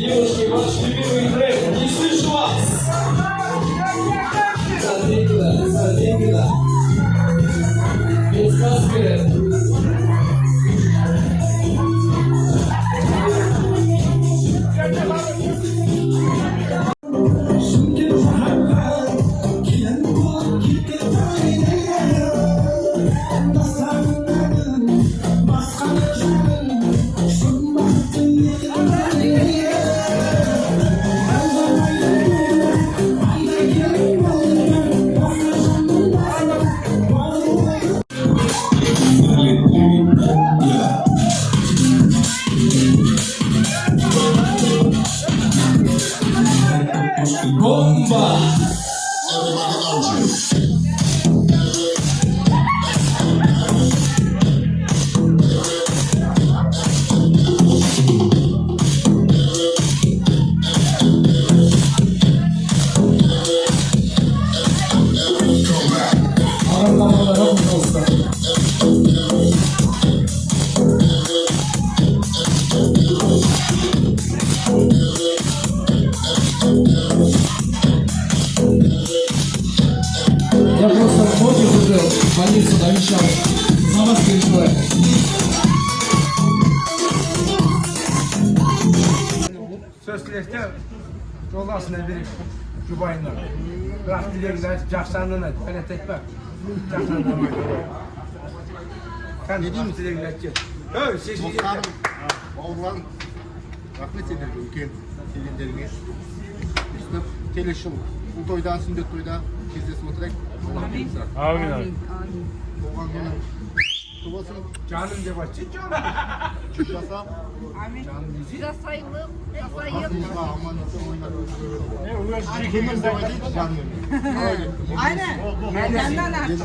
Девушки, ваш любимый трек, не слышу вас! Садикина, без маски. Bomba! Я просто в Боге уже в больницу навещал. За вас переживаю. Söz dilekte yoldaşına verip Jubay'ına. Bırak dilekler Cahsan'dan et. Öyle tekme. Cahsan'dan et. Ne diyeyim dilekler ki? Evet, siz Dostlarım, oğlan rahmet ederim ülken sevindiriniz. Üstüne teleşim, bu toyda, sünnet toyda kezdesip oturak. Amin abi. Oğlan benim tuvasını canım devatçı canım. çıkmasa Canım bizi. Засайылып, aslında aman nasıl oynar. Ne oluyor? Kimin de değil canım. Öyle. Aynen. Benden artık.